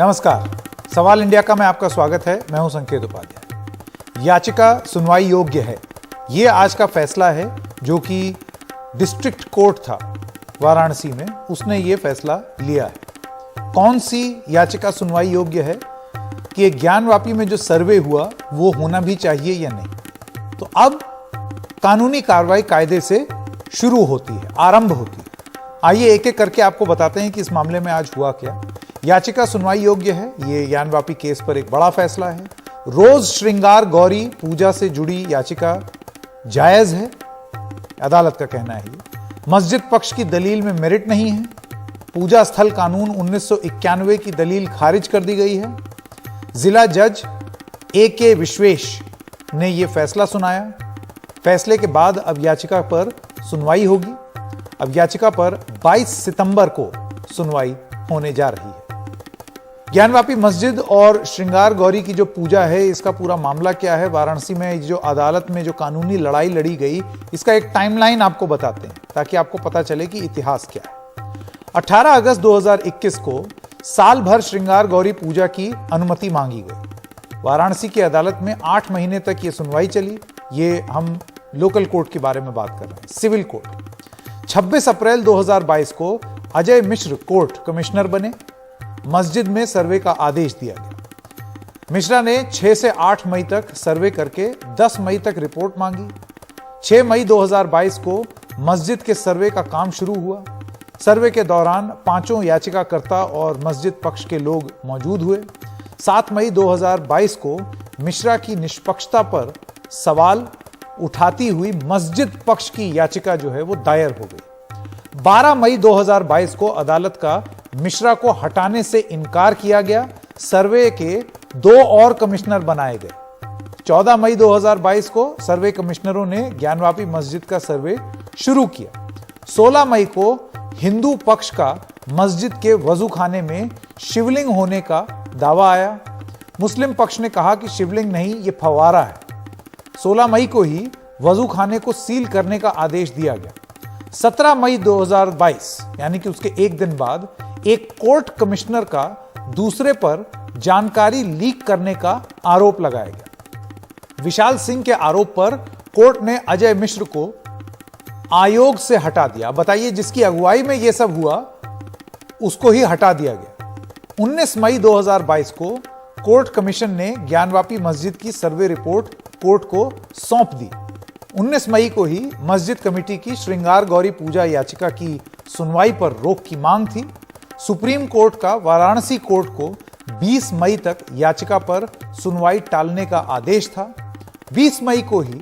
नमस्कार, सवाल इंडिया का में आपका स्वागत है। मैं हूं संकेत उपाध्याय। याचिका सुनवाई योग्य है, ये आज का फैसला है जो कि डिस्ट्रिक्ट कोर्ट था वाराणसी में, उसने ये फैसला लिया है। कौन सी याचिका सुनवाई योग्य है कि ज्ञानवापी में जो सर्वे हुआ वो होना भी चाहिए या नहीं। तो अब कानूनी कार्रवाई कायदे से शुरू होती है, आरंभ होती है। आइए एक एक करके आपको बताते हैं कि इस मामले में आज हुआ क्या। याचिका सुनवाई योग्य है, ये ज्ञानवापी केस पर एक बड़ा फैसला है। रोज श्रृंगार गौरी पूजा से जुड़ी याचिका जायज है, अदालत का कहना है। मस्जिद पक्ष की दलील में मेरिट नहीं है। पूजा स्थल कानून 1991 की दलील खारिज कर दी गई है। जिला जज A.K. विश्वेश ने यह फैसला सुनाया। फैसले के बाद अब याचिका पर सुनवाई होगी। अब याचिका पर 22 सितंबर को सुनवाई होने जा रही है। ज्ञानवापी मस्जिद और श्रृंगार गौरी की जो पूजा है, इसका पूरा मामला क्या है, वाराणसी में जो अदालत में जो कानूनी लड़ाई लड़ी गई, इसका एक टाइमलाइन आपको बताते हैं ताकि आपको पता चले कि इतिहास क्या है। 18 अगस्त 2021 को साल भर श्रृंगार गौरी पूजा की अनुमति मांगी गई। वाराणसी की अदालत में 8 महीने तक ये सुनवाई चली। ये हम लोकल कोर्ट के बारे में बात कर रहे हैं, सिविल कोर्ट। 26 अप्रैल 2022 को अजय मिश्र कोर्ट कमिश्नर बने। मस्जिद में सर्वे का आदेश दिया गया। मिश्रा ने 6 से 8 मई तक सर्वे करके 10 मई तक रिपोर्ट मांगी। 6 मई 2022 को मस्जिद के सर्वे का काम शुरू हुआ। सर्वे के दौरान 5 याचिकाकर्ता और मस्जिद पक्ष के लोग मौजूद हुए। 7 मई 2022 को मिश्रा की निष्पक्षता पर सवाल उठाती हुई मस्जिद पक्ष की याचिका जो है वो दायर हो गई। 12 मई 2022 को अदालत का मिश्रा को हटाने से इनकार किया गया। सर्वे के 2 और कमिश्नर बनाए गए। 14 मई 2022 को सर्वे कमिश्नरों ने ज्ञानवापी मस्जिद का सर्वे शुरू किया। 16 मई को हिंदू पक्ष का मस्जिद के वजूखाने में शिवलिंग होने का दावा आया। मुस्लिम पक्ष ने कहा कि शिवलिंग नहीं, ये फव्वारा है। 16 मई को ही वजूखाने को सील करने का आदेश दिया गया। 17 मई 2022 यानी कि उसके एक दिन बाद एक कोर्ट कमिश्नर का दूसरे पर जानकारी लीक करने का आरोप लगाया गया। विशाल सिंह के आरोप पर कोर्ट ने अजय मिश्र को आयोग से हटा दिया। बताइए, जिसकी अगुवाई में यह सब हुआ उसको ही हटा दिया गया। 19 मई 2022 को कोर्ट कमीशन ने ज्ञानवापी मस्जिद की सर्वे रिपोर्ट कोर्ट को सौंप दी। 19 मई को ही मस्जिद कमेटी की श्रृंगार गौरी पूजा याचिका की सुनवाई पर रोक की मांग थी। सुप्रीम कोर्ट का वाराणसी कोर्ट को 20 मई तक याचिका पर सुनवाई टालने का आदेश था। 20 मई को ही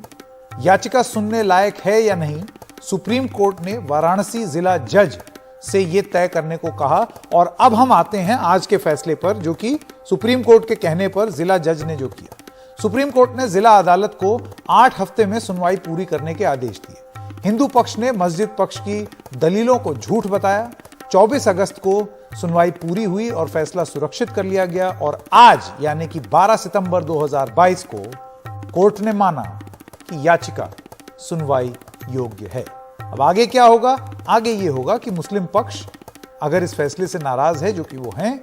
याचिका सुनने लायक है या नहीं, सुप्रीम कोर्ट ने वाराणसी जिला जज से यह तय करने को कहा। और अब हम आते हैं आज के फैसले पर, जो कि सुप्रीम कोर्ट के कहने पर जिला जज ने जो किया। सुप्रीम कोर्ट ने जिला अदालत को 8 हफ्ते में सुनवाई पूरी करने के आदेश दिए। हिंदू पक्ष ने मस्जिद पक्ष की दलीलों को झूठ बताया। 24 अगस्त को सुनवाई पूरी हुई और फैसला सुरक्षित कर लिया गया। और आज यानी कि 12 सितंबर 2022 को कोर्ट ने माना कि याचिका सुनवाई योग्य है। अब आगे क्या होगा? आगे ये होगा कि मुस्लिम पक्ष अगर इस फैसले से नाराज है, जो कि वो हैं,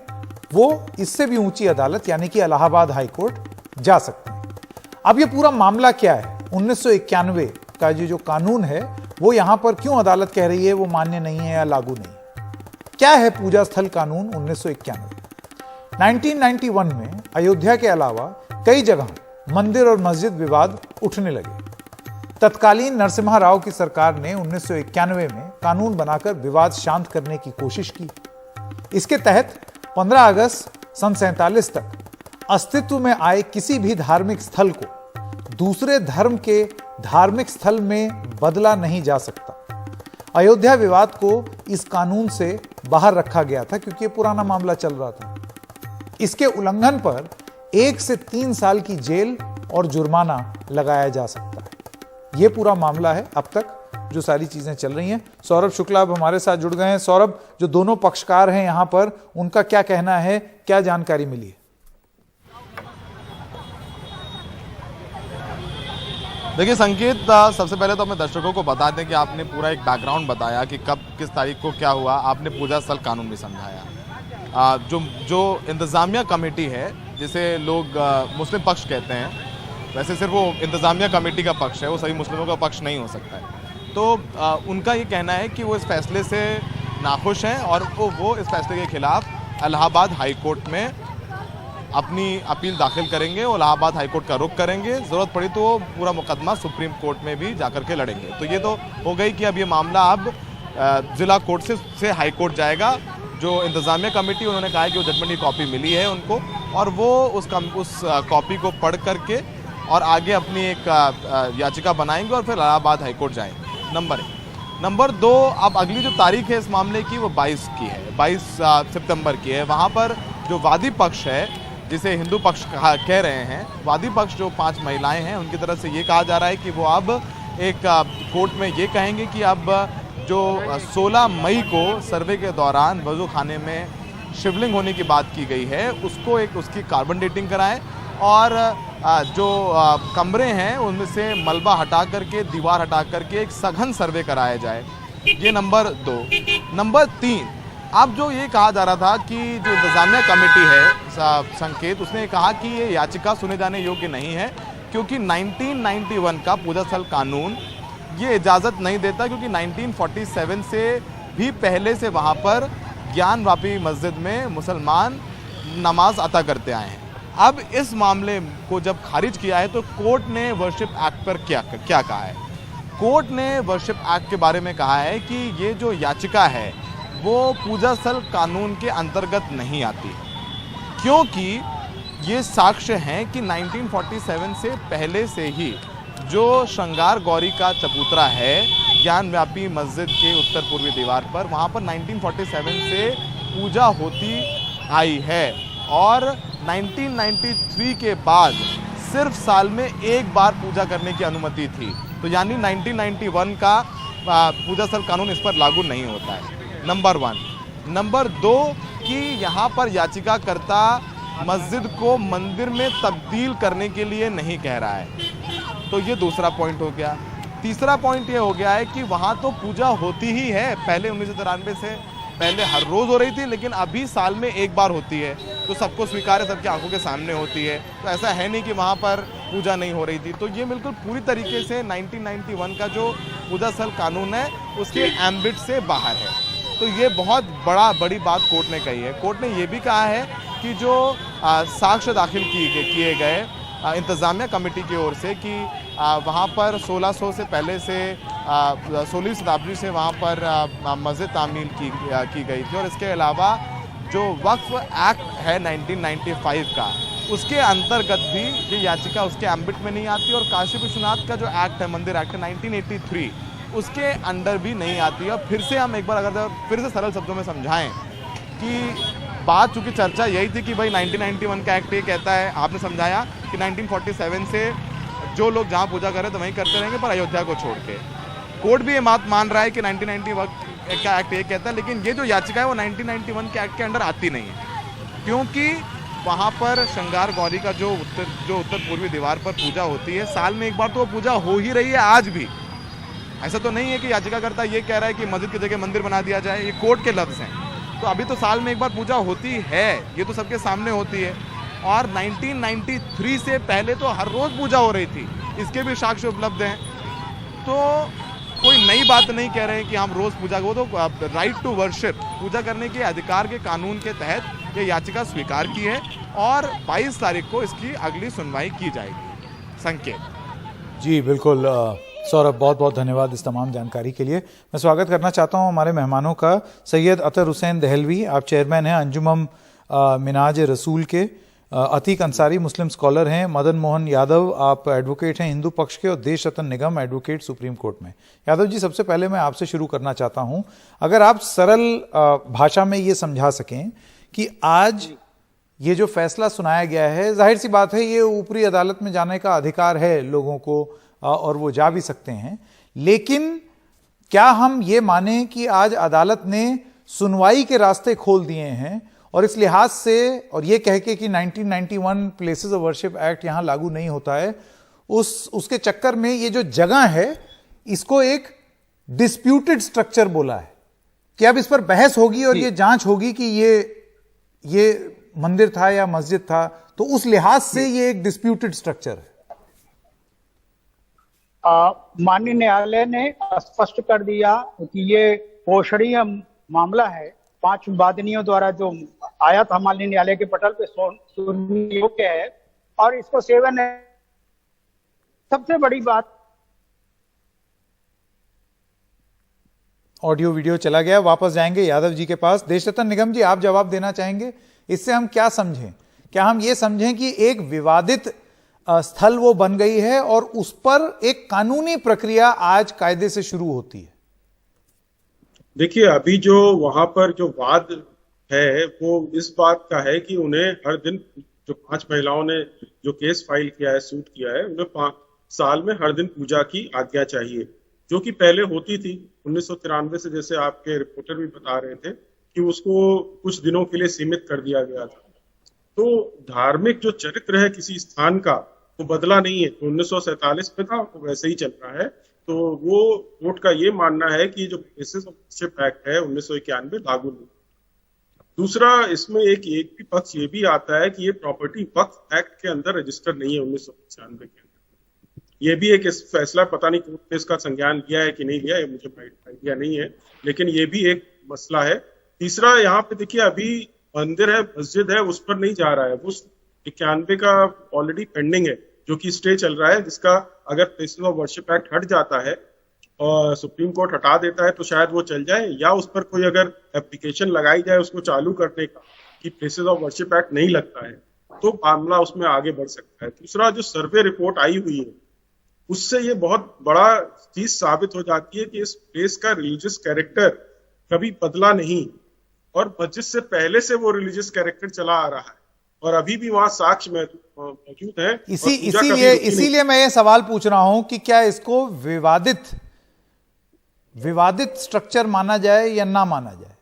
वो इससे भी ऊंची अदालत यानी कि इलाहाबाद हाई कोर्ट जा सकते हैं। अब ये पूरा मामला क्या है? 1991 का जो कानून है वो यहां पर क्यों अदालत कह रही है वो मान्य नहीं है या लागू नहीं है? क्या है पूजा स्थल कानून 1991? 1991 में अयोध्या के अलावा कई जगह मंदिर और मस्जिद विवाद उठने लगे। तत्कालीन नरसिम्हा राव की सरकार ने 1991 में कानून बनाकर विवाद शांत करने की कोशिश की। इसके तहत 15 अगस्त सन 47 तक अस्तित्व में आए किसी भी धार्मिक स्थल को दूसरे धर्म के धार्मिक स्थल में बदला नहीं जा सकता। अयोध्या विवाद को इस कानून से बाहर रखा गया था क्योंकि ये पुराना मामला चल रहा था। इसके उल्लंघन पर 1 से 3 साल की जेल और जुर्माना लगाया जा सकता है। ये पूरा मामला है अब तक जो सारी चीजें चल रही हैं। सौरभ शुक्ला अब हमारे साथ जुड़ गए हैं। सौरभ, जो दोनों पक्षकार हैं यहां पर, उनका क्या कहना है, क्या जानकारी मिली है? देखिए संकेत, सबसे पहले तो अपने दर्शकों को बता दें कि आपने पूरा एक बैकग्राउंड बताया कि कब किस तारीख को क्या हुआ, आपने पूजा स्थल कानून भी समझाया। जो जो इंतज़ामिया कमेटी है, जिसे लोग मुस्लिम पक्ष कहते हैं, वैसे सिर्फ वो इंतज़ामिया कमेटी का पक्ष है, वो सभी मुस्लिमों का पक्ष नहीं हो सकता है। तो उनका ये कहना है कि वो इस फैसले से नाखुश हैं और वो इस फैसले के खिलाफ इलाहाबाद हाई कोर्ट में अपनी अपील दाखिल करेंगे और इलाहाबाद हाई कोर्ट का रुख करेंगे। ज़रूरत पड़ी तो वो पूरा मुकदमा सुप्रीम कोर्ट में भी जाकर के लड़ेंगे। तो ये तो हो गई कि अब ये मामला अब ज़िला कोर्ट से हाई कोर्ट जाएगा। जो इंतज़ामिया कमेटी, उन्होंने कहा है कि वो जजमेंट की कॉपी मिली है उनको और वो उस कॉपी को पढ़ करके और आगे अपनी एक याचिका बनाएंगे और फिर इलाहाबाद हाई कोर्ट जाएंगे। नंबर 1। नंबर 2, अब अगली जो तारीख है इस मामले की वो 22 की है, 22 सितंबर की है। वहाँ पर जो वादी पक्ष है, जिसे हिंदू पक्ष कह रहे हैं, वादी पक्ष जो 5 महिलाएं हैं, उनकी तरफ से ये कहा जा रहा है कि वो अब एक कोर्ट में ये कहेंगे कि अब जो 16 मई को सर्वे के दौरान वजू खाने में शिवलिंग होने की बात की गई है, उसको एक उसकी कार्बन डेटिंग कराएं और जो कमरे हैं उनमें से मलबा हटा करके, दीवार हटा करके एक सघन सर्वे कराया जाए। ये नंबर 2। नंबर 3, अब जो ये कहा जा रहा था कि जो इंतज़ामिया कमेटी है संकेत, उसने कहा कि ये याचिका सुने जाने योग्य नहीं है क्योंकि 1991 का पूजा स्थल कानून ये इजाज़त नहीं देता, क्योंकि 1947 से भी पहले से वहाँ पर ज्ञानवापी मस्जिद में मुसलमान नमाज अता करते आए हैं। अब इस मामले को जब खारिज किया है तो कोर्ट ने वर्शिप एक्ट पर क्या कहा है? कोर्ट ने वर्शिप एक्ट के बारे में कहा है कि ये जो याचिका है वो पूजा स्थल कानून के अंतर्गत नहीं आती, क्योंकि ये साक्ष्य हैं कि 1947 से पहले से ही जो श्रृंगार गौरी का चबूतरा है ज्ञानव्यापी मस्जिद के उत्तर पूर्वी दीवार पर, वहाँ पर 1947 से पूजा होती आई है और 1993 के बाद सिर्फ साल में एक बार पूजा करने की अनुमति थी। तो यानी 1991 का पूजा स्थल कानून इस पर लागू नहीं होता है। नंबर 1। नंबर 2 कि यहाँ पर याचिकाकर्ता मस्जिद को मंदिर में तब्दील करने के लिए नहीं कह रहा है, तो ये दूसरा पॉइंट हो गया। तीसरा पॉइंट ये हो गया है कि वहाँ तो पूजा होती ही है, पहले 1993 से पहले हर रोज़ हो रही थी, लेकिन अभी साल में एक बार होती है, तो सबको स्वीकार है, सबकी आंखों के सामने होती है। तो ऐसा है नहीं कि वहाँ पर पूजा नहीं हो रही थी। तो ये बिल्कुल पूरी तरीके से 1991 का जो पूजा स्थल कानून है उसके एम्बिट से बाहर है। तो ये बहुत बड़ी बात कोर्ट ने कही है। कोर्ट ने ये भी कहा है कि जो साक्ष्य दाखिल किए गए इंतज़ामिया कमेटी की ओर से कि वहाँ पर 1600 से पहले से 16वीं शताब्दी से वहाँ पर मस्जिद तामील की गई थी, और इसके अलावा जो वक्फ एक्ट है 1995 का, उसके अंतर्गत भी ये याचिका उसके एम्बिट में नहीं आती, और काशी विश्वनाथ का जो एक्ट है, मंदिर एक्ट है 1983, उसके अंडर भी नहीं आती है। फिर से हम एक बार अगर फिर से सरल शब्दों में समझाएं कि बात चूँकि चर्चा यही थी कि भाई 1991 का एक्ट ये कहता है, आपने समझाया कि 1947 से जो लोग जहाँ पूजा कर रहे थे वहीं करते रहेंगे पर अयोध्या को छोड़ के। कोर्ट भी ये बात मान रहा है कि 1991 का एक्ट ये कहता है, लेकिन ये जो याचिका है वो 1991 के एक्ट के अंडर आती नहीं है, क्योंकि वहाँ पर श्रृंगार गौरी का जो उत्तर पूर्वी दीवार पर पूजा होती है, साल में एक बार तो वो पूजा हो ही रही है आज भी। ऐसा तो नहीं है कि याचिकाकर्ता ये कह रहा है कि मस्जिद की जगह मंदिर बना दिया जाए, ये कोर्ट के लफ्ज़ हैं। तो अभी तो साल में एक बार पूजा होती है, ये तो सबके सामने होती है, और 1993 से पहले तो हर रोज़ पूजा हो रही थी, इसके भी साक्ष्य उपलब्ध हैं। तो कोई नई बात नहीं कह रहे हैं कि हम रोज़ पूजा को, तो राइट टू वर्शिप, पूजा करने के अधिकार के कानून के तहत ये याचिका स्वीकार की है और 22 तारीख को इसकी अगली सुनवाई की जाएगी। संकेत जी बिल्कुल सौरभ, बहुत बहुत धन्यवाद इस तमाम जानकारी के लिए। मैं स्वागत करना चाहता हूं हमारे मेहमानों का। सैयद अतर हुसैन दहलवी, आप चेयरमैन हैं अंजुमन मिनाज रसूल के। अतीक अंसारी मुस्लिम स्कॉलर हैं। मदन मोहन यादव, आप एडवोकेट हैं हिंदू पक्ष के, और देश रतन निगम एडवोकेट सुप्रीम कोर्ट में। यादव जी, सबसे पहले मैं आपसे शुरू करना चाहता हूं, अगर आप सरल भाषा में ये समझा सकें कि आज ये जो फैसला सुनाया गया है, जाहिर सी बात है ये ऊपरी अदालत में जाने का अधिकार है लोगों को और वो जा भी सकते हैं, लेकिन क्या हम ये माने कि आज अदालत ने सुनवाई के रास्ते खोल दिए हैं, और इस लिहाज से और ये कह के कि 1991 प्लेसेस ऑफ वर्शिप एक्ट यहां लागू नहीं होता है, उसके चक्कर में ये जो जगह है इसको एक डिस्प्यूटेड स्ट्रक्चर बोला है कि अब इस पर बहस होगी और ये जांच होगी कि ये ये मंदिर था या मस्जिद था, तो उस लिहाज से ये एक डिस्प्यूटेड स्ट्रक्चर है। माननीय न्यायालय ने स्पष्ट कर दिया कि ये पोषणीय मामला है। 5 वादिनियों द्वारा जो आया था माननीय न्यायालय के पटल पे सुनने योग्य है, और इसको सेवन है। सबसे बड़ी बात, ऑडियो वीडियो चला गया, वापस जाएंगे यादव जी के पास। देशरत्न निगम जी, आप जवाब देना चाहेंगे? इससे हम क्या समझें? क्या हम ये समझें कि एक विवादित स्थल वो बन गई है और उस पर एक कानूनी प्रक्रिया आज कायदे से शुरू होती है? देखिए, अभी जो वहां पर जो वाद है वो इस बात का है कि उन्हें हर दिन, जो 5 महिलाओं ने जो केस फाइल किया है, सूट किया है, उन्हें 5 साल में हर दिन पूजा की आज्ञा चाहिए, जो कि पहले होती थी 1993 से, जैसे आपके रिपोर्टर भी बता रहे थे कि उसको कुछ दिनों के लिए सीमित कर दिया गया था। तो धार्मिक जो चरित्र है किसी स्थान का वो बदला नहीं है, तो 1947 में था वो वैसे ही चल रहा है। तो वो कोर्ट का ये मानना है कि जो प्लेसेस ऑफ वर्शिप एक्ट है 1991 लागू नहीं। दूसरा, इसमें एक भी पक्ष ये भी आता है कि ये प्रॉपर्टी वक्फ एक्ट के अंदर रजिस्टर नहीं है 1995 के अंदर। ये भी एक फैसला, पता नहीं कोर्ट ने इसका संज्ञान लिया है कि नहीं लिया, ये मुझे आइडिया नहीं है, लेकिन ये भी एक मसला है। तीसरा, यहाँ पे देखिए अभी मंदिर है, मस्जिद है, उस पर नहीं जा रहा है, वो 91 का ऑलरेडी पेंडिंग है, जो कि स्टे चल रहा है, जिसका अगर प्लेसेस ऑफ वर्शिप एक्ट हट जाता है और सुप्रीम कोर्ट हटा देता है तो शायद वो चल जाए, या उस पर कोई अगर एप्लीकेशन लगाई जाए उसको चालू करने का कि प्लेसेस ऑफ वर्शिप एक्ट नहीं लगता है, तो मामला उसमें आगे बढ़ सकता है। दूसरा, जो सर्वे रिपोर्ट आई हुई है उससे ये बहुत बड़ा चीज साबित हो जाती है कि इस प्लेस का रिलीजियस कैरेक्टर कभी बदला नहीं, और मस्जिद से पहले से वो रिलीजियस कैरेक्टर चला आ रहा है, और अभी भी वहां साक्ष्य मौजूद है। इसीलिए मैं ये सवाल पूछ रहा हूं कि क्या इसको विवादित स्ट्रक्चर माना जाए या ना माना जाए?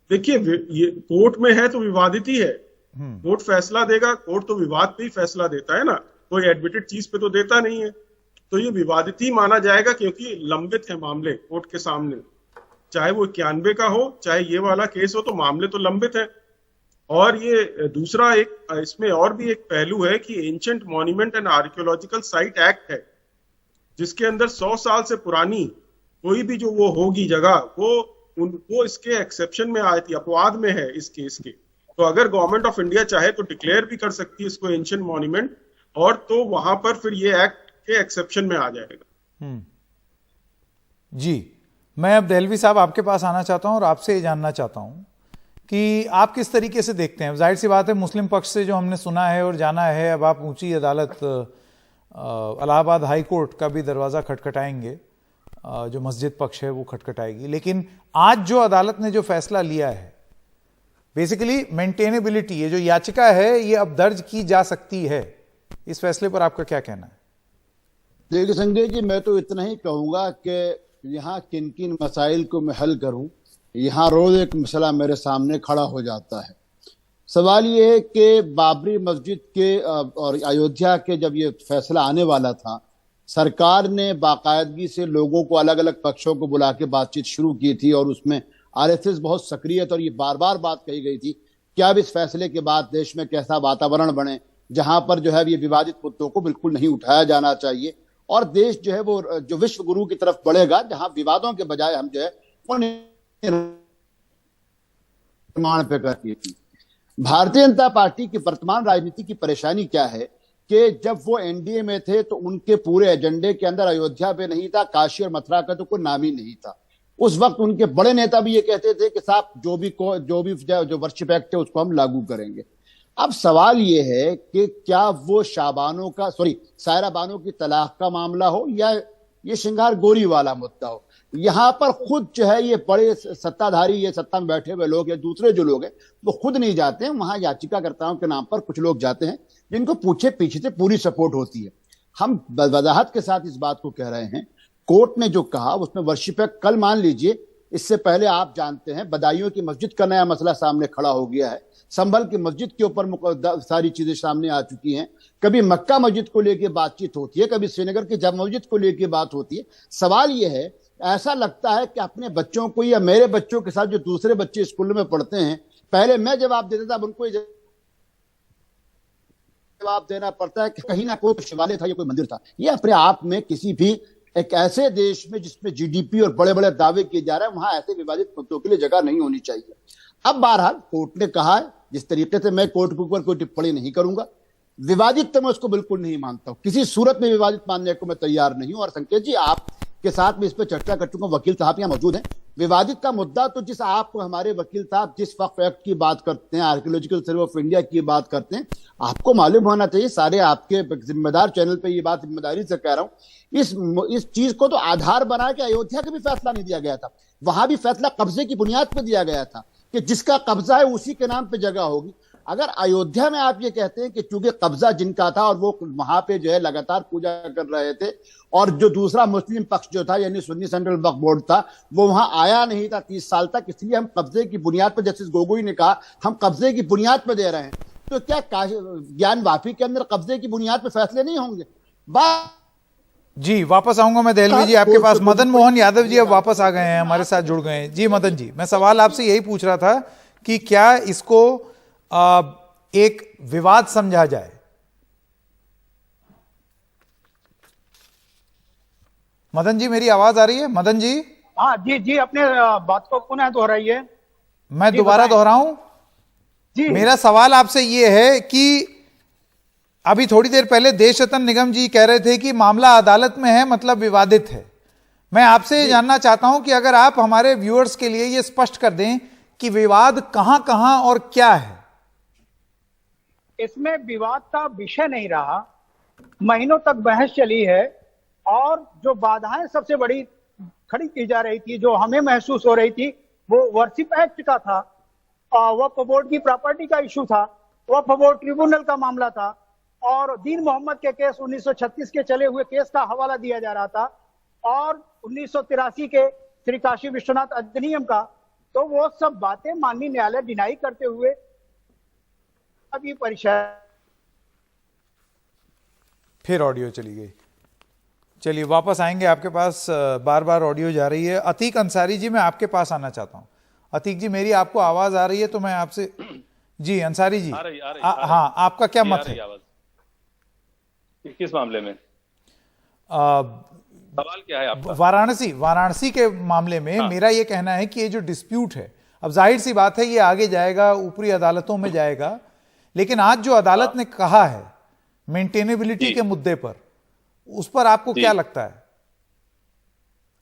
देखिए, ये कोर्ट में है तो विवादित ही है। कोर्ट फैसला देगा, कोर्ट तो विवाद पे ही फैसला देता है ना, कोई एडमिटेड चीज पे तो देता नहीं है, तो ये विवादित ही माना जाएगा, क्योंकि लंबित है मामले कोर्ट के सामने। चाहे वो 91 का हो, चाहे ये वाला केस हो, तो मामले तो लंबित है। और ये दूसरा, एक इसमें और भी एक पहलू है कि ancient monument and archaeological site act है, जिसके अंदर 100 साल से पुरानी कोई भी जो वो होगी जगह, वो इसके एक्सेप्शन में आई थी, अपवाद में है इस केस के। तो अगर गवर्नमेंट ऑफ इंडिया चाहे तो डिक्लेयर भी कर सकती है इसको एंशिएंट मॉन्यूमेंट, और तो वहां पर फिर ये एक्ट के एक्सेप्शन में आ जाएगा। जी, मैं अब दहलवी साहब आपके पास आना चाहता हूं और आपसे ये जानना चाहता हूं कि आप किस तरीके से देखते हैं। जाहिर सी बात है, मुस्लिम पक्ष से जो हमने सुना है और जाना है, अब आप ऊंची अदालत इलाहाबाद हाई कोर्ट का भी दरवाजा खटखटाएंगे, जो मस्जिद पक्ष है वो खटखटाएगी, लेकिन आज जो अदालत ने जो फैसला लिया है, बेसिकली मेंटेनेबिलिटी, ये जो याचिका है ये अब दर्ज की जा सकती है, इस फैसले पर आपका क्या कहना है? देखिए संजय जी, मैं तो इतना ही कहूंगा कि यहाँ किन किन मसाइल को मैं हल करूं, यहाँ रोज एक मसला मेरे सामने खड़ा हो जाता है। सवाल ये है कि बाबरी मस्जिद के और अयोध्या के जब ये फैसला आने वाला था, सरकार ने बाकायदगी से लोगों को, अलग अलग पक्षों को बुला के बातचीत शुरू की थी, और उसमें आरएसएस बहुत सक्रिय था, और ये बार बार बात कही गई थी कि अब इस फैसले के बाद देश में कैसा वातावरण बने जहां पर जो है ये विवादित मुद्दों को बिल्कुल नहीं उठाया जाना चाहिए, और देश जो है वो जो विश्व गुरु की तरफ बढ़ेगा, जहां विवादों के बजाय हम जो है निर्माण पे करती थी। भारतीय जनता पार्टी की वर्तमान राजनीति की परेशानी क्या है कि जब वो एनडीए में थे तो उनके पूरे एजेंडे के अंदर अयोध्या पे नहीं था, काशी और मथुरा का तो कोई नाम ही नहीं था। उस वक्त उनके बड़े नेता भी ये कहते थे कि साहब जो वर्शिप एक्ट है उसको हम लागू करेंगे। अब सवाल ये है कि क्या वो सायरा बानो की तलाक का मामला हो या ये श्रृंगार गोरी वाला मुद्दा हो, यहाँ पर खुद जो है ये बड़े सत्ताधारी, ये सत्ता में बैठे हुए लोग या दूसरे जो लोग हैं वो खुद नहीं जाते हैं वहां, याचिकाकर्ताओं के नाम पर कुछ लोग जाते हैं जिनको पीछे से पूरी सपोर्ट होती है। हम वजाहत के साथ इस बात को कह रहे हैं, कोर्ट ने जो कहा उसमें वर्शिप एक्ट, कल मान लीजिए, इससे पहले आप जानते हैं बदायूं की मस्जिद का नया मसला सामने खड़ा हो गया है, संभल की मस्जिद के ऊपर सारी चीजें सामने आ चुकी हैं, कभी मक्का मस्जिद को लेकर बातचीत होती है, कभी श्रीनगर की जामा मस्जिद को लेकर बात होती है। सवाल यह है, ऐसा लगता है कि अपने बच्चों को या मेरे बच्चों के साथ जो दूसरे बच्चे स्कूल में पढ़ते हैं, पहले मैं जवाब देता था, अब उनको जवाब देना पड़ता है कि कहीं ना कोई शिवालय था या कोई मंदिर था। ये अपने आप में किसी भी एक ऐसे देश में जिसमें जीडीपी और बड़े बड़े दावे किए जा रहे हैं, वहां ऐसे विवादित मुद्दों के लिए जगह नहीं होनी चाहिए। अब बहरहाल कोर्ट ने कहा है, जिस तरीके से मैं कोर्ट के ऊपर कोई टिप्पणी नहीं करूंगा, विवादित तो मैं उसको बिल्कुल नहीं मानता हूं, किसी सूरत में विवादित मानने को मैं तैयार नहीं हूं। और संकेत जी, आपके साथ में इस पर चर्चा कर चुका हूं, वकील साहब यहां मौजूद हैं। विवादित का मुद्दा तो जिस आप हमारे वकील साहब जिस वक्फ एक्ट की बात करते हैं, आर्कियोलॉजिकल सर्वे ऑफ इंडिया की बात करते हैं, आपको मालूम होना चाहिए, सारे आपके जिम्मेदार चैनल पे ये बात जिम्मेदारी से कह रहा हूं, इस चीज को तो आधार बना के अयोध्या का भी फैसला नहीं दिया गया था। वहां भी फैसला कब्जे की बुनियाद पर दिया गया था कि जिसका कब्जा है उसी के नाम पे जगह होगी। अगर अयोध्या में आप ये कहते हैं कि चूंकि कब्जा जिनका था और वो वहां पे जो है लगातार पूजा कर रहे थे, और जो दूसरा मुस्लिम पक्ष जो था यानी सुन्नी सेंट्रल वक्फ बोर्ड था, वो वहां आया नहीं था 30 साल तक, इसलिए हम कब्जे की बुनियाद पर, जस्टिस गोगोई ने कहा, हम कब्जे की बुनियाद पर दे रहे हैं। तो क्या ज्ञान वापी के अंदर कब्जे की बुनियाद पर फैसले नहीं होंगे? जी, वापस आऊंगा मैं देहलवी जी आपके पास। मदन मोहन यादव जी अब वापस आ गए हैं, हमारे साथ जुड़ गए हैं। जी मदन जी, मैं सवाल आपसे यही पूछ रहा था कि क्या इसको एक विवाद समझा जाए? मदन जी, मेरी आवाज आ रही है? मदन जी, हाँ जी जी, अपने बात को पुनः दोहराइए। मैं दोबारा दोहराऊं जी, मेरा सवाल आपसे ये है कि अभी थोड़ी देर पहले देश रतन निगम जी कह रहे थे कि मामला अदालत में है, मतलब विवादित है। मैं आपसे ये जानना चाहता हूं कि अगर आप हमारे व्यूअर्स के लिए ये स्पष्ट कर दें कि विवाद कहां कहां और क्या है। इसमें विवाद का विषय नहीं रहा, महीनों तक बहस चली है, और जो बाधाएं सबसे बड़ी खड़ी की जा रही थी, जो हमें महसूस हो रही थी, वो वर्शिप एक्ट का था, वक्फ बोर्ड की प्रॉपर्टी का इशू था, वक्फ बोर्ड ट्रिब्यूनल का मामला था, और दीन मोहम्मद के केस 1936 के चले हुए केस का हवाला दिया जा रहा था, और 1983 के श्री काशी विश्वनाथ अधिनियम का। तो वो सब बातें माननीय न्यायालय डिनाई करते हुए अभी परिषद। फिर ऑडियो चली गई। चलिए वापस आएंगे आपके पास, बार बार ऑडियो जा रही है। अतीक अंसारी जी, मैं आपके पास आना चाहता हूं। अतीक जी, मेरी आपको आवाज आ रही है? तो मैं आपसे, जी अंसारी जी, हाँ, आपका क्या मत है किस मामले में? सवाल क्या है आपका? वाराणसी के मामले में मेरा ये कहना है कि ये जो डिस्प्यूट है, अब जाहिर सी बात है ये आगे जाएगा, ऊपरी अदालतों में जाएगा, लेकिन आज जो अदालत ने कहा है मेंटेनेबिलिटी के मुद्दे पर, उस पर आपको क्या लगता है?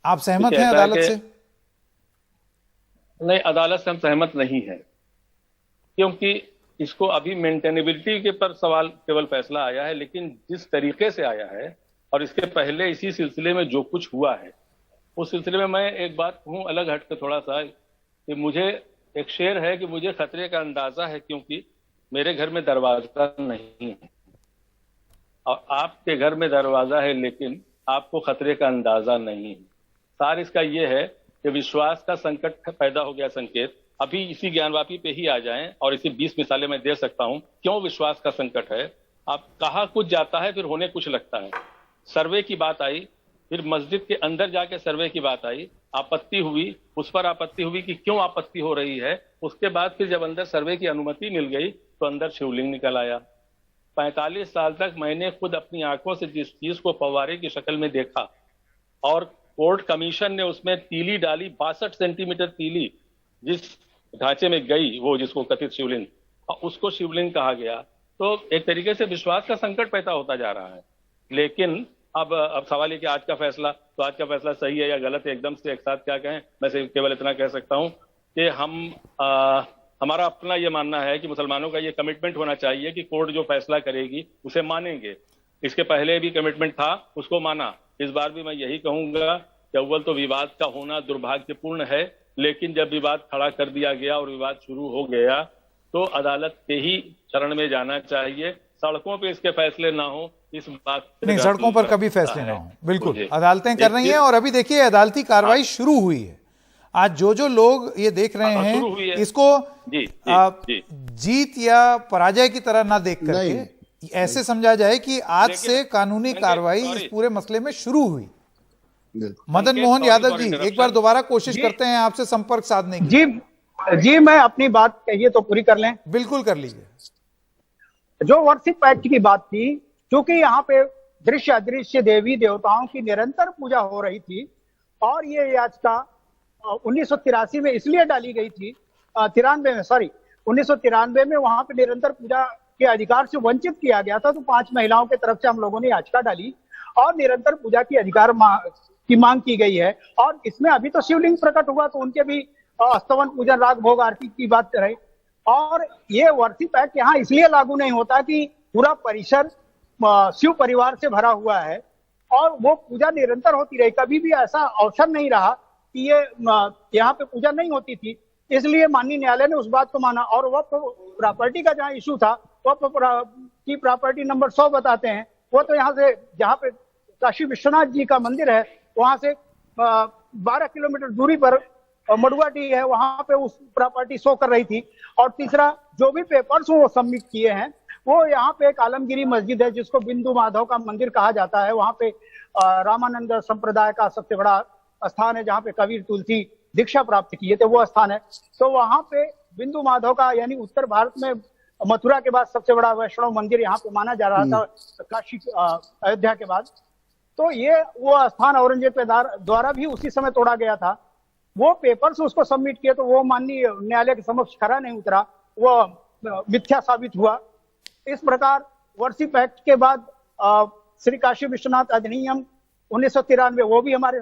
आप सहमत हैं अदालत से? नहीं, अदालत से हम सहमत नहीं है, क्योंकि इसको अभी मेंटेनेबिलिटी के पर सवाल केवल फैसला आया है, लेकिन जिस तरीके से आया है और इसके पहले इसी सिलसिले में जो कुछ हुआ है, उस सिलसिले में मैं एक बात कहूं अलग हट के थोड़ा सा, कि मुझे एक शेर है कि मुझे खतरे का अंदाजा है क्योंकि मेरे घर में दरवाजा नहीं है, और आपके घर में दरवाजा है लेकिन आपको खतरे का अंदाजा नहीं है। सार इसका यह है कि विश्वास का संकट पैदा हो गया। संकेत अभी इसी ज्ञानवापी पे ही आ जाएं और इसी 20 मिसालें मैं दे सकता हूं क्यों विश्वास का संकट है। आप कहा कुछ जाता है, फिर होने कुछ लगता है। सर्वे की बात आई, फिर मस्जिद के अंदर जाके सर्वे की बात आई, आपत्ति हुई, उस पर आपत्ति हुई कि क्यों आपत्ति हो रही है। उसके बाद फिर जब अंदर सर्वे की अनुमति मिल गई तो अंदर शिवलिंग निकल आया। 45 साल तक मैंने खुद अपनी आंखों से जिस चीज को फव्वारे की शक्ल में देखा, और कोर्ट कमीशन ने उसमें तीली डाली, 62 सेंटीमीटर तीली जिस ढांचे में गई, वो जिसको कथित शिवलिंग, और उसको शिवलिंग कहा गया। तो एक तरीके से विश्वास का संकट पैदा होता जा रहा है। लेकिन अब सवाल है कि आज का फैसला, तो आज का फैसला सही है या गलत है, एकदम से एक साथ क्या कहें। मैं सिर्फ केवल इतना कह सकता हूं कि हमारा अपना ये मानना है कि मुसलमानों का ये कमिटमेंट होना चाहिए कि कोर्ट जो फैसला करेगी उसे मानेंगे। इसके पहले भी कमिटमेंट था, उसको माना। इस बार भी मैं यही कहूंगा कि अव्वल तो विवाद का होना दुर्भाग्यपूर्ण है, लेकिन जब विवाद खड़ा कर दिया गया और विवाद शुरू हो गया तो अदालत के ही चरण में जाना चाहिए। सड़कों पे इसके फैसले ना हो, इस बात नहीं, सड़कों पर कभी फैसले ना हो, बिल्कुल अदालतें कर रही हैं। और अभी देखिए अदालती कार्रवाई शुरू हुई है। आज जो लोग ये देख रहे हैं इसको जीत या पराजय की तरह ना देख करके ऐसे समझा जाए कि आज से कानूनी कार्रवाई इस पूरे मसले में शुरू हुई। मदन मोहन यादव जी, एक बार दोबारा कोशिश करते हैं आपसे संपर्क साधने की। जी जी, मैं अपनी बात कहिए तो पूरी कर लें। बिल्कुल कर लीजिए। जो वर्षिप एक्ट की बात थी, क्योंकि यहाँ पे दृश्य अदृश्य देवी देवताओं की निरंतर पूजा हो रही थी और ये याचिका 1983 में इसलिए डाली गई थी, 1993 में वहां पे निरंतर पूजा के अधिकार से वंचित किया गया था। तो 5 महिलाओं के तरफ से हम लोगों ने याचिका डाली और निरंतर पूजा की अधिकार की मांग की गई है। और इसमें अभी तो शिवलिंग प्रकट हुआ तो उनके भी स्तवन पूजन राग भोग आरती की बात करें। और ये वर्षिप एक्ट यहाँ इसलिए लागू नहीं होता कि पूरा परिसर शिव परिवार से भरा हुआ है और वो पूजा निरंतर होती रही। कभी भी ऐसा अवसर नहीं रहा कि ये यहाँ पे पूजा नहीं होती थी, इसलिए माननीय न्यायालय ने उस बात को माना। और वह प्रॉपर्टी का जहाँ इशू था, वह की प्रॉपर्टी नंबर 100 बताते हैं, वो तो यहाँ से जहाँ पे काशी विश्वनाथ जी का मंदिर है वहां से 12 किलोमीटर दूरी पर मडुआडी है, वहां पे उस प्रॉपर्टी शो कर रही थी। और तीसरा, जो भी पेपर्स वो सबमिट किए हैं, वो यहाँ पे एक आलमगिरी मस्जिद है जिसको बिंदु माधव का मंदिर कहा जाता है। वहां पे रामानंद संप्रदाय का सबसे बड़ा स्थान है जहाँ पे कबीर तुलसी दीक्षा प्राप्त किए थे, वो स्थान है। तो वहां पे बिंदु माधव का, यानी उत्तर भारत में मथुरा के बाद सबसे बड़ा वैष्णव मंदिर यहाँ पे माना जा रहा था, काशी अयोध्या के बाद। तो ये वो स्थान औरंगजेब के द्वारा भी उसी समय तोड़ा गया था। वो पेपर्स उसको सबमिट किए तो वो माननीय न्यायालय के समक्ष खरा नहीं उतरा, वो मिथ्या साबित हुआ। इस प्रकार वर्षिप एक्ट के बाद श्री काशी विश्वनाथ अधिनियम 1993 वो भी हमारे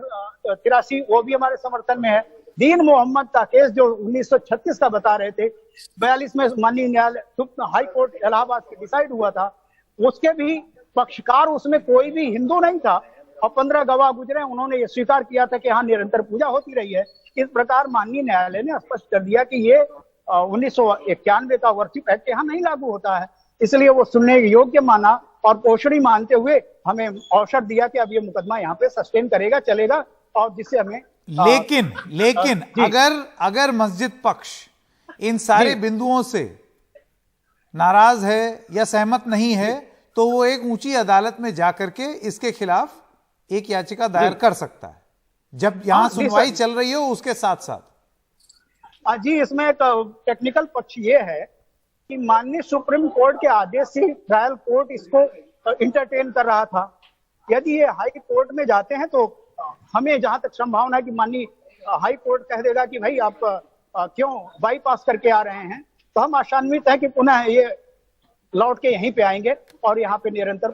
83 वो भी हमारे समर्थन में है। दीन मोहम्मद का केस जो 1936 का बता रहे थे, 42 में माननीय न्यायालय हाई कोर्ट इलाहाबाद से डिसाइड हुआ था, उसके भी पक्षकार उसमें कोई भी हिंदू नहीं था और 15 गवाह गुजरे, उन्होंने ये स्वीकार किया था कि यहाँ निरंतर पूजा होती रही है। इस प्रकार माननीय न्यायालय ने स्पष्ट कर दिया कि ये 1991 का वर्षिप एक्ट यहाँ नहीं लागू होता है, इसलिए वो सुनने योग्य माना और पोषणी मानते हुए हमें अवसर दिया कि अब ये मुकदमा यहाँ पे सस्टेन करेगा, चलेगा। और जिससे हमें लेकिन अगर मस्जिद पक्ष इन सारे बिंदुओं से नाराज है या सहमत नहीं है तो वो एक ऊंची अदालत में जाकर के इसके खिलाफ एक याचिका दायर कर सकता है, जब यहां सुनवाई चल रही हो उसके साथ साथ। जी, इसमें एक टेक्निकल पक्ष ये है कि माननीय सुप्रीम कोर्ट के आदेश से ट्रायल कोर्ट इसको इंटरटेन कर रहा था। यदि ये हाई कोर्ट में जाते हैं तो हमें जहां तक संभावना है कि माननीय हाई कोर्ट कह देगा कि भाई आप क्यों बाईपास करके आ रहे हैं, तो हम आशान्वित हैं कि पुनः ये लौट के यहीं पे आएंगे और यहाँ पे निरंतर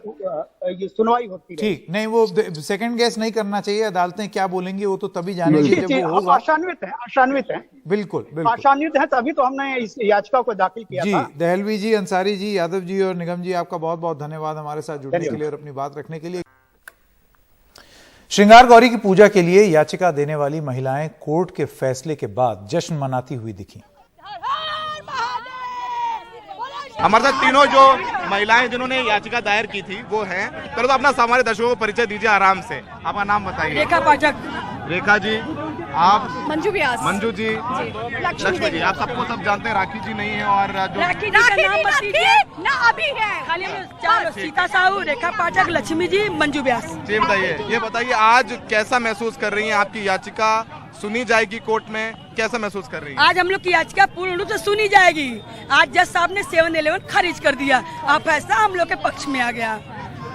ये सुनवाई होती रहेगी। ठीक, नहीं वो सेकंड गेस नहीं करना चाहिए, अदालतें क्या बोलेंगी वो तो तभी जानेंगे जब वो होगा। आशान्वित हैं बिल्कुल आशान्वित हैं, तभी तो हमने इस याचिका को दाखिल किया जी। था। दहलवी जी, अंसारी जी, यादव जी और निगम जी, आपका बहुत बहुत धन्यवाद हमारे साथ जुड़ने के लिए और अपनी बात रखने के लिए। श्रृंगार गौरी की पूजा के लिए याचिका देने वाली महिलाएं कोर्ट के फैसले के बाद जश्न मनाती हुई दिखी। हमारे साथ तीनों जो महिलाएं जिन्होंने याचिका दायर की थी वो हैं। पहले तो अपना हमारे दर्शकों को परिचय दीजिए आराम से। आपका नाम बताइए। रेखा पाठक। रेखा जी, आप? मंजू व्यास। मंजू जी, लक्ष्मी जी, आप सबको सब जानते हैं। राखी जी नहीं है और जो राखी जी का नाम मत लीजिए ना, अभी है खाली चार, सीता साहू, रेखा पाठक, लक्ष्मी जी, मंजू व्यास। जी बताइए, ये बताइए आज कैसा महसूस कर रही हैं? आपकी याचिका सुनी जाएगी कोर्ट में, कैसा महसूस कर रही है? आज हम लोग की याचिका पूर्ण रूप से सुनी जाएगी। आज जज साहब ने 7-11 खारिज कर दिया, अब फैसला हम लोग के पक्ष में आ गया।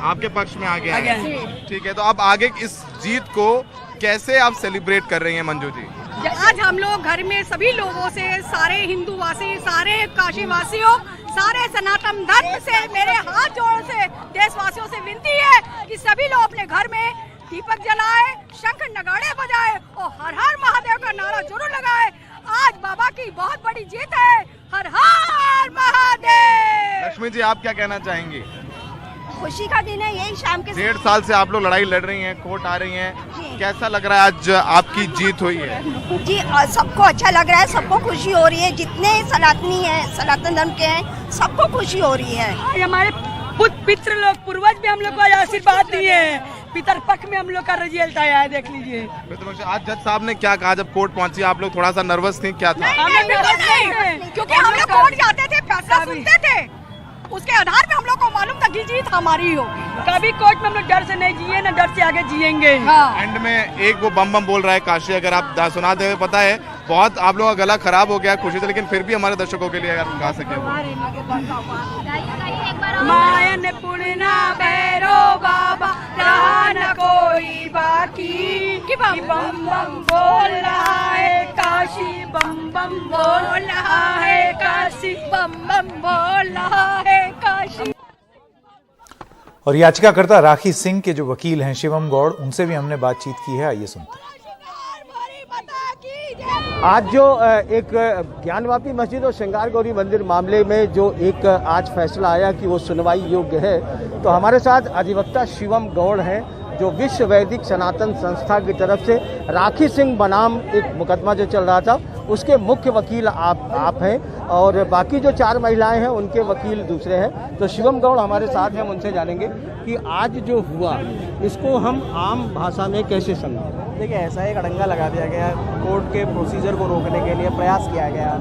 आपके पक्ष में आ गया है। ठीक है, तो अब आगे इस जीत को कैसे आप सेलिब्रेट कर रही हैं मंजू जी? आज हम लोग घर में सभी लोगों से, सारे हिंदू वासी, सारे काशी वासियों, सारे सनातन धर्म से मेरे हाथ जोड़ से देशवासियों से विनती है कि सभी लोग अपने घर में दीपक जलाए, शंख नगाड़े बजाए और हर हर महादेव का नारा जरूर लगाए। आज बाबा की बहुत बड़ी जीत है। हर हर महादेव। लक्ष्मी जी, आप क्या कहना चाहेंगी? खुशी का दिन है, यही शाम के 1.5 साल से आप लोग लड़ाई लड़ रही हैं, कोर्ट आ रही हैं, कैसा लग रहा है आज आपकी जीत हुई है? जी, सबको अच्छा लग रहा है, सबको खुशी हो रही है। जितने सनातनी हैं, सनातन धर्म के हैं, सबको खुशी हो रही है। हमारे पितृ लोग, पूर्वज भी हम लोग को आशीर्वाद दिए हैं। पितर पक्ष में हम लोग का रिजल्ट आया है, देख लीजिए। आज जज साहब ने क्या कहा जब कोर्ट पहुंची? आप लोग थोड़ा सा नर्वस थे, क्या था? क्योंकि हम लोग कोर्ट जाते थे, फैसला सुनते थे, उसके आधार पे हम लोग को मालूम था कि जीत हमारी होगी। कभी कोर्ट में हम लोग डर से नहीं जिए, ना डर से आगे जिएंगे। एंड में एक वो बम बम बोल रहा है काशी, अगर आप सुना दे, पता है बहुत आप लोगों का गला खराब हो गया खुशी से, लेकिन फिर भी हमारे दर्शकों के लिए अगर गा सके मायन पुण्ना भैरो बाबा रहा न कोई बाकी, कि बम बम बोल रहा है काशी, बम बम बोल रहा है काशी, बम बम बोल रहा है काशी। और याचिकाकर्ता राखी सिंह के जो वकील हैं शिवम गौड़, उनसे भी हमने बातचीत की है, आइए सुनते हैं। आज जो एक ज्ञानवापी मस्जिद और श्रृंगार गौरी मंदिर मामले में जो एक आज फैसला आया कि वो सुनवाई योग्य है, तो हमारे साथ अधिवक्ता शिवम गौड़ हैं जो विश्व वैदिक सनातन संस्था की तरफ से राखी सिंह बनाम एक मुकदमा जो चल रहा था उसके मुख्य वकील आप हैं, और बाकी जो 4 महिलाएं हैं उनके वकील दूसरे हैं। तो शिवम गौड़ हमारे साथ हैं, हम उनसे जानेंगे कि आज जो हुआ इसको हम आम भाषा में कैसे समझें। देखिए, ऐसा एक अड़ंगा लगा दिया गया, कोर्ट के प्रोसीजर को रोकने के लिए प्रयास किया गया,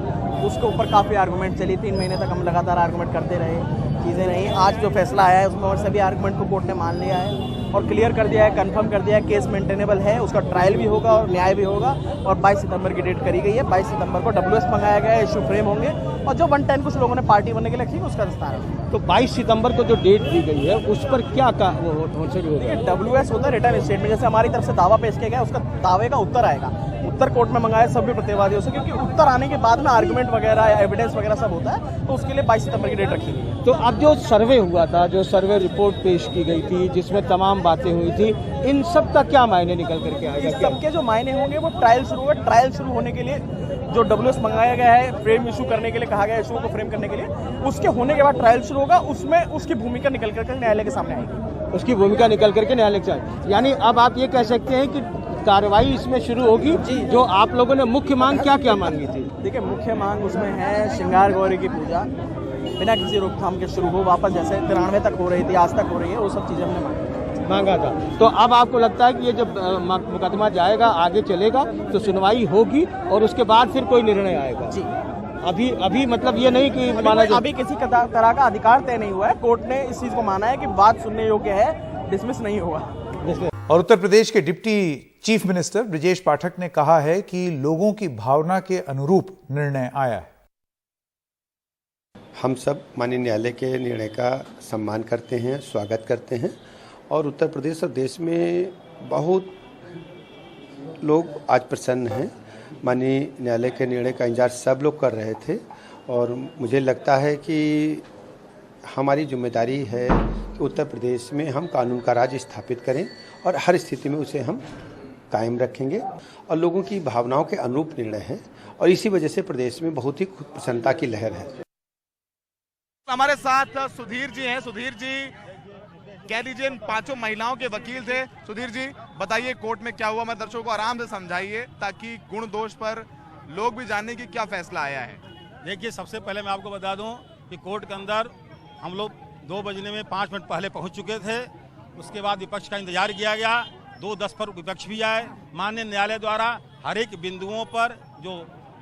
उसके ऊपर काफ़ी आर्गूमेंट चली, 3 महीने तक हम लगातार आर्गूमेंट करते रहे, चीज़ें नहीं। आज जो फैसला आया है उसमें और सभी आर्गूमेंट को कोर्ट ने मान लिया है और क्लियर कर दिया है, कंफर्म कर दिया है, केस मेंटेनेबल है, उसका ट्रायल भी होगा और न्याय भी होगा। और 22 सितंबर की डेट करी गई है, 22 सितंबर को WS मंगाया गया है, इशू फ्रेम होंगे और जो 110 कुछ लोगों ने पार्टी बनने के लिए रखी उसका विस्तार है। तो 22 सितंबर को जो डेट दी गई है उस पर क्या शुरू होगा? WS होता है रिटर्न स्टेटमेंट, जैसे हमारी तरफ से दावा पेश किया गया उसका दावे का उत्तर आएगा, उत्तर कोर्ट में मंगाया सभी प्रतिवादियों से, क्योंकि उत्तर आने के बाद में आर्गुमेंट वगैरह एविडेंस वगैरह सब होता है, तो उसके लिए 22 सितंबर की डेट रखी गई है। तो अब जो सर्वे हुआ था, जो सर्वे रिपोर्ट पेश की गई थी जिसमें तमाम बातें हुई थी, इन सब का क्या मायने निकल करके आएगा? इस सब के जो मायने होंगे वो ट्रायल शुरू होगा, ट्रायल शुरू होने के लिए जो WS मंगाया गया है, फ्रेम इशू करने के लिए कहा गया है, इशू को फ्रेम करने के लिए, उसके होने के बाद ट्रायल शुरू होगा, उसमें उसकी भूमिका निकल करके न्यायालय के सामने आएगी, उसकी भूमिका निकल करके न्यायालय के सामने। यानी अब आप ये कह सकते हैं कि कार्रवाई इसमें शुरू होगी। जो आप लोगों ने मुख्य मांग क्या क्या मांगी थी? देखिए, मुख्य मांग उसमें है श्रृंगार गौरी की पूजा बिना किसी रोकथाम के शुरू हो, वापस जैसे 93 तक हो रही थी आज तक हो रही है, वो सब चीज़ें हमने मांगा था। तो अब आपको लगता है कि ये जब मुकदमा जाएगा आगे चलेगा तो सुनवाई होगी और उसके बाद फिर कोई निर्णय आएगा? जी, अभी मतलब ये नहीं कि माना जाए, अभी किसी तरह का अधिकार तय नहीं हुआ है, कोर्ट ने इस चीज़ को माना है कि बात सुनने योग्य है, डिसमिस नहीं होगा। और उत्तर प्रदेश के deputy chief minister Brajesh Pathak ने कहा है कि लोगों की भावना के अनुरूप निर्णय आया है। हम सब माननीय न्यायालय के निर्णय का सम्मान करते हैं, स्वागत करते हैं, और उत्तर प्रदेश और देश में बहुत लोग आज प्रसन्न हैं। माननीय न्यायालय के निर्णय का इंतजार सब लोग कर रहे थे और मुझे लगता है कि हमारी जिम्मेदारी है कि उत्तर प्रदेश में हम कानून का राज स्थापित करें और हर स्थिति में उसे हम कायम रखेंगे, और लोगों की भावनाओं के अनुरूप निर्णय है और इसी वजह से प्रदेश में बहुत ही प्रसन्नता की लहर है। हमारे साथ सुधीर जी हैं। सुधीर जी, कह लीजिए इन 5 महिलाओं के वकील थे। सुधीर जी, बताइए कोर्ट में क्या हुआ, मैं दर्शकों को आराम से समझाइए ताकि गुण दोष पर लोग भी जाने की क्या फैसला आया है। देखिए, सबसे पहले मैं आपको बता दूं कि कोर्ट के अंदर हम लोग 2 बजने में 5 मिनट पहले पहुंच चुके थे। उसके बाद विपक्ष का इंतजार किया गया, 2:10 पर विपक्ष भी आए। माननीय न्यायालय द्वारा हर एक बिंदुओं पर जो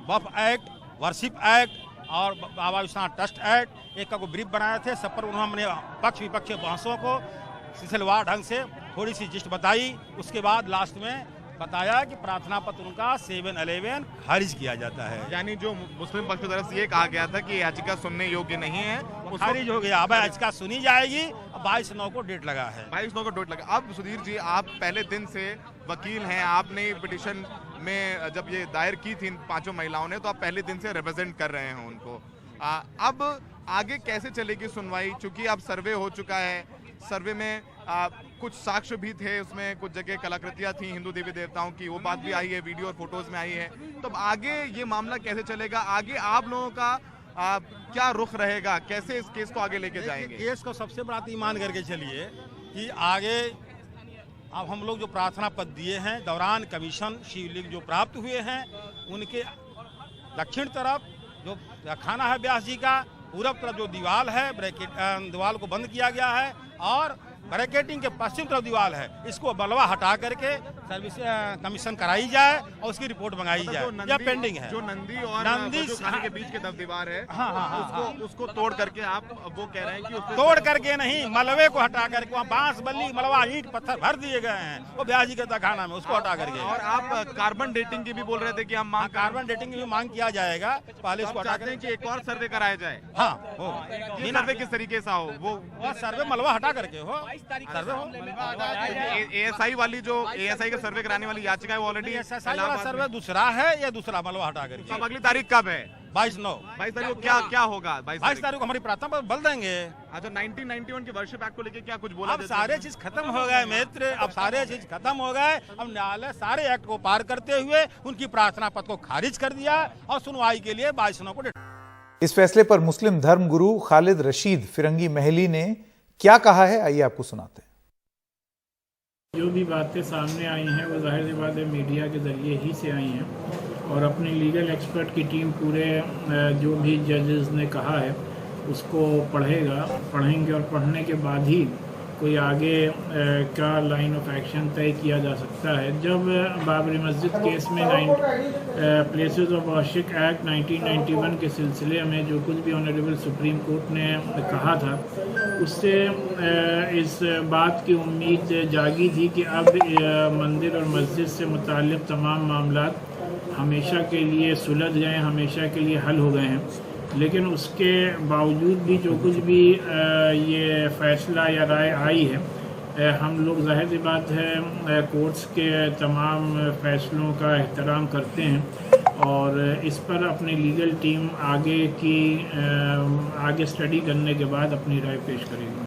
वक्फ एक्ट, वर्शिप एक्ट और बाबा विश्वनाथ ट्रस्ट एक्ट एक का को ब्रीफ बनाए थे, सब पर उन्होंने पक्ष विपक्ष के बहसों को सिलसिलेवार ढंग से थोड़ी सी जिस्ट बताई। उसके बाद लास्ट में बताया कि प्रार्थना पत्र उनका 7-11 खारिज किया जाता है। यानी जो मुस्लिम पक्ष की तरफ से ये कहा गया था कि याचिका सुनने योग्य नहीं है, वो खारिज हो गया। अब याचिका सुनी जाएगी, 22/9 को डेट लगा है। 22/9 को डेट लगा। अब सुधीर जी, आप पहले दिन से वकील हैं, आपने पिटीशन में जब ये दायर की थी 5 महिलाओं ने, तो आप पहले दिन से रिप्रेजेंट कर रहे हैं उनको। अब आगे कैसे चलेगी सुनवाई, चूंकि अब सर्वे हो चुका है, सर्वे में कुछ साक्ष्य भी थे, उसमें कुछ जगह कलाकृतियां थी हिंदू देवी देवताओं की, वो बात भी आई है, वीडियो और फोटोज में आई है। तो आगे ये मामला कैसे चलेगा, आगे आप लोगों का क्या रुख रहेगा, कैसे इस केस को आगे लेके जाएंगे? केस को सबसे बड़ा ईमान करके चलिए कि आगे अब हम लोग जो प्रार्थना पत्र दिए हैं, दौरान कमीशन शिवलिंग जो प्राप्त हुए हैं, उनके दक्षिण तरफ जो खाना है व्यास जी का, पूरब तरफ जो दीवार है, ब्रैकेट दीवार को बंद किया गया है, और बैरिकेडिंग के पश्चिम तरफ दीवार है, इसको मलबा हटा करके सर्विस कमीशन कराई जाए और उसकी रिपोर्ट मंगाई जाए। यह पेंडिंग है। जो नंदी और के बीच के दीवार है, उसको तोड़ करके आप वो कह रहे हैं कि तोड़ करके नहीं, मलबे को हटा करके वहाँ बांस बल्ली मलबा ईंट पत्थर भर दिए गए हैं वो ब्याजी के तहखाना में, उसको हटा करके। और आप कार्बन डेटिंग की भी बोल रहे थे कि हम कार्बन डेटिंग की भी मांग किया जाएगा, पहले इसको हटा चाहते हैं कि एक और सर्वे कराया जाए। हाँ, ये सर्वे किस तरीके से हो? वो सर्वे मलबा हटा करके हो, सर्वे हो। एएसआई वाली जो एएसआई का सर्वे कराने वाली याचिका है वो ऑलरेडी सर्वे दूसरा है या दूसरा मलबा हटा करके। अब अगली तारीख कब है? 22/9 तारीख को क्या होगा? 22 तारीख को हमारी प्रार्थना पर बल देंगे। अच्छा, 1991 के वर्ष बैक को लेके क्या कुछ बोला? अब सारे चीज खत्म हो गए मित्र, अब सारे चीज खत्म हो गए। अब न्यायालय सारे एक्ट को पार करते हुए उनकी प्रार्थना पत्र को खारिज कर दिया और सुनवाई के लिए 22/9 को। इस फैसले पर मुस्लिम धर्म गुरु खालिद रशीद फिरंगी महली ने क्या कहा है, आइए आपको सुनाते हैं। जो भी बातें सामने आई हैं वो जाहिर सी बात है मीडिया के ज़रिए ही से आई हैं और अपनी लीगल एक्सपर्ट की टीम पूरे जो भी जजेस ने कहा है उसको पढ़ेंगे और पढ़ने के बाद ही कोई आगे का लाइन ऑफ एक्शन तय किया जा सकता है। जब बाबरी मस्जिद केस में प्लेसेस ऑफ वर्शिप एक्ट 1991 के सिलसिले में जो कुछ भी ऑनरेबल सुप्रीम कोर्ट ने कहा था उससे इस बात की उम्मीद जागी थी कि अब मंदिर और मस्जिद से मुताल्लिक़ तमाम मामला हमेशा के लिए सुलझ गए, हमेशा के लिए हल हो गए हैं। लेकिन उसके बावजूद भी जो कुछ भी ये फैसला या राय आई है, हम लोग जाहिर सी बात है कोर्ट्स के तमाम फैसलों का एहतराम करते हैं और इस पर अपनी लीगल टीम आगे स्टडी करने के बाद अपनी राय पेश करेगी।